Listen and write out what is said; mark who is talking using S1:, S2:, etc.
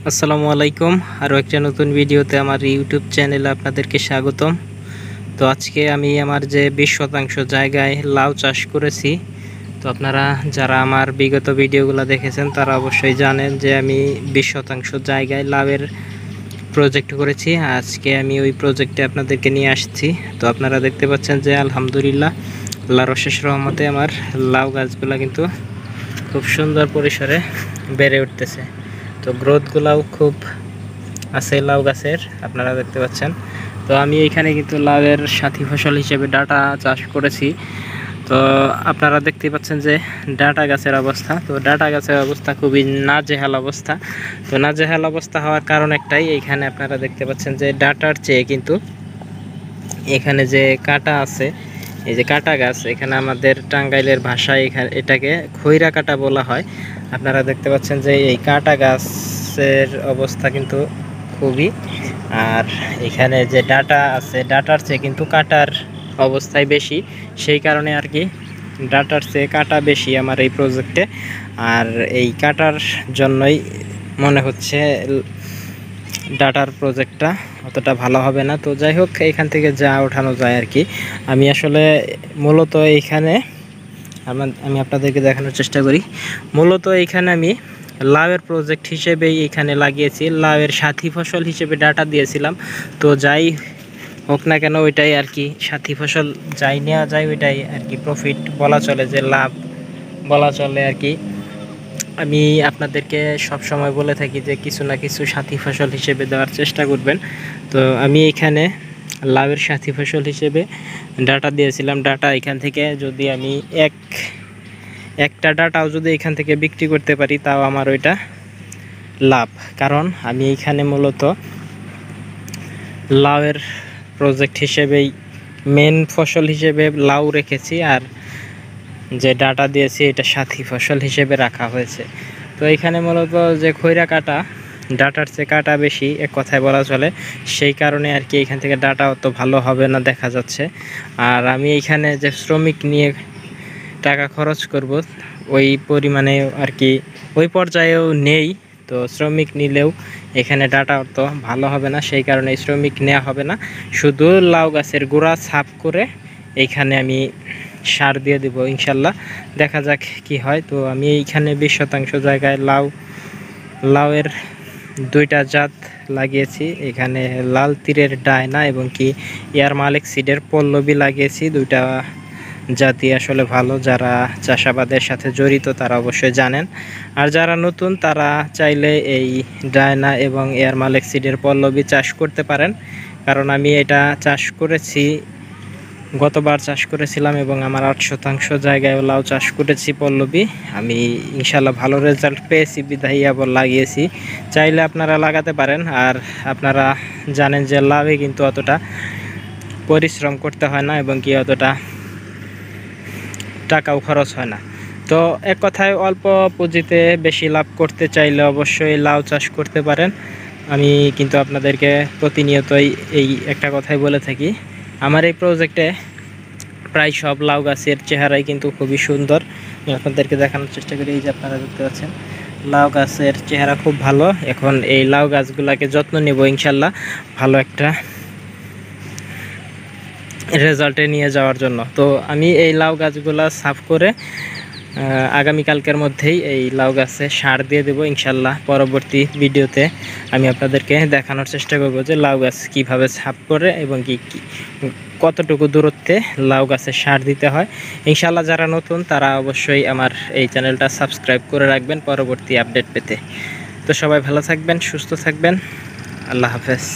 S1: আসসালামু আলাইকুম। আরও একটা নতুন ভিডিওতে আমার ইউটিউব চ্যানেলে আপনাদেরকে স্বাগতম। তো আজকে আমি আমার যে 20% জায়গায় লাউ চাষ করেছি, তো আপনারা যারা আমার বিগত ভিডিওগুলো দেখেছেন তারা অবশ্যই জানেন যে আমি 20% জায়গায় লাউয়ের প্রজেক্ট করেছি। আজকে আমি ওই প্রজেক্টে আপনাদেরকে নিয়ে আসছি। তো আপনারা দেখতে পাচ্ছেন যে আলহামদুলিল্লাহ আল্লাহর অশেষ রহমতে আমার লাউ গাছগুলো কিন্তু খুব সুন্দর পরিসরে বেড়ে উঠতেছে। তো গ্রোথগুলাও খুব আছে লাউ গাছের, আপনারা দেখতে পাচ্ছেন। তো আমি এইখানে কিন্তু লাউয়ের সাথী ফসল হিসেবে ডাটা চাষ করেছি। তো আপনারা দেখতে পাচ্ছেন যে ডাটা গাছের অবস্থা, তো ডাটা গাছের অবস্থা খুবই নাজেহাল অবস্থা। তো নাজেহাল অবস্থা হওয়ার কারণ একটাই, এইখানে আপনারা দেখতে পাচ্ছেন যে ডাটার চেয়ে কিন্তু এখানে যে কাটা আছে, এই যে কাটা গাছ, এখানে আমাদের টাঙ্গাইলের ভাষায় এটাকে খৈরা কাটা বলা হয়। আপনারা দেখতে পাচ্ছেন যে এই কাটা গাছের অবস্থা কিন্তু খুবই, আর এখানে যে ডাটা আছে ডাটার চেয়ে কিন্তু কাটার অবস্থায় বেশি, সেই কারণে আর কি ডাটার চেয়ে কাটা বেশি আমার এই প্রজেক্টে। আর এই কাটার জন্যই মনে হচ্ছে ডাটার প্রজেক্টটা অতটা ভালো হবে না। তো যাই হোক, এইখান থেকে যা ওঠানো যায় আর কি। আমি আসলে মূলত এইখানে আমি আপনাদেরকে দেখানোর চেষ্টা করি। মূলত এইখানে আমি লাউয়ের প্রজেক্ট হিসেবেই এখানে লাগিয়েছি, লাউয়ের সাথী ফসল হিসেবে ডাটা দিয়েছিলাম। তো যাই হোক না কেন, ওইটাই আর কি সাথী ফসল, যাই নেওয়া যায় ওইটাই আর কি প্রফিট বলা চলে, যে লাভ বলা চলে আর কি। আমি আপনাদেরকে সব সময় বলে থাকি যে কিছু না কিছু সাথী ফসল হিসেবে দেওয়ার চেষ্টা করবেন। তো আমি এখানে লাউয়ের সাথী ফসল হিসেবে ডাটা দিয়েছিলাম। ডাটা এখান থেকে যদি আমি একটা ডাটাও যদি এখান থেকে বিক্রি করতে পারি তাও আমার ওইটা লাভ। কারণ আমি এইখানে মূলত লাউয়ের প্রজেক্ট হিসেবেই মেন ফসল হিসেবে লাউ রেখেছি, আর যে ডাটা দিয়েছি এটা সাথী ফসল হিসেবে রাখা হয়েছে। তো এখানে মূলত যে খৈরা কাটা, ডাটার চেয়ে কাটা বেশি এক কথায় বলা চলে, সেই কারণে আর কি এখান থেকে ডাটা অত ভালো হবে না দেখা যাচ্ছে। আর আমি এইখানে যে শ্রমিক নিয়ে টাকা খরচ করব ওই পরিমাণে আর কি ওই পর্যায়েও নেই। তো শ্রমিক নিলেও এখানে ডাটা অত ভালো হবে না, সেই কারণে শ্রমিক নেওয়া হবে না। শুধু লাউ গাছের গোড়া সাফ করে এইখানে আমি সার দিয়ে দেব ইনশাল্লাহ, দেখা যাক কি হয়। তো আমি এইখানে 20% জায়গায় লাউয়ের দুইটা জাত লাগিয়েছি। এখানে লাল তীরের ডায়না এবং কি এয়ার মালিক সিডের পল্লবী লাগিয়েছি। দুইটা জাতি আসলে ভালো, যারা চাষাবাদের সাথে জড়িত তারা অবশ্যই জানেন। আর যারা নতুন তারা চাইলে এই ডায়না এবং এয়ার মালিক সিডের পল্লবী চাষ করতে পারেন। কারণ আমি এটা চাষ করেছি, গতবার চাষ করেছিলাম এবং আমার 8% জায়গায় লাউ চাষ করেছি পল্লবী। আমি ইনশাল্লাহ ভালো রেজাল্ট পেয়েছি বিধায় আবার লাগিয়েছি। চাইলে আপনারা লাগাতে পারেন। আর আপনারা জানেন যে লাভে কিন্তু অতটা পরিশ্রম করতে হয় না এবং কি অতটা টাকাও খরচ হয় না। তো এক কথায় অল্প পুঁজিতে বেশি লাভ করতে চাইলে অবশ্যই লাউ চাষ করতে পারেন। আমি কিন্তু আপনাদেরকে প্রতিনিয়তই এই একটা কথাই বলে থাকি। আমার এই প্রজেক্টে প্রায় সব লাউ গাছের চেহারাই কিন্তু খুবই সুন্দর। আমি আপনাদেরকে দেখানোর চেষ্টা করি। এই যে আপনারা দেখতে পাচ্ছেন লাউ গাছের চেহারা খুব ভালো। এখন এই লাউ গাছগুলোকে যত্ন নেব ইনশাল্লাহ ভালো একটা রেজাল্টে নিয়ে যাওয়ার জন্য। তো আমি এই লাউ গাছগুলো সাফ করে আগামীকালকের মধ্যেই এই লাউ গাছে সার দিয়ে দেবো ইনশাল্লাহ। পরবর্তী ভিডিওতে আমি আপনাদেরকে দেখানোর চেষ্টা করব যে লাউ গাছ কীভাবে সাফ করে এবং কি কতটুকু দূরত্বে লাউ গাছে সার দিতে হয়। ইনশাল্লাহ যারা নতুন তারা অবশ্যই আমার এই চ্যানেলটা সাবস্ক্রাইব করে রাখবেন পরবর্তী আপডেট পেতে। তো সবাই ভালো থাকবেন, সুস্থ থাকবেন, আল্লাহ হাফেজ।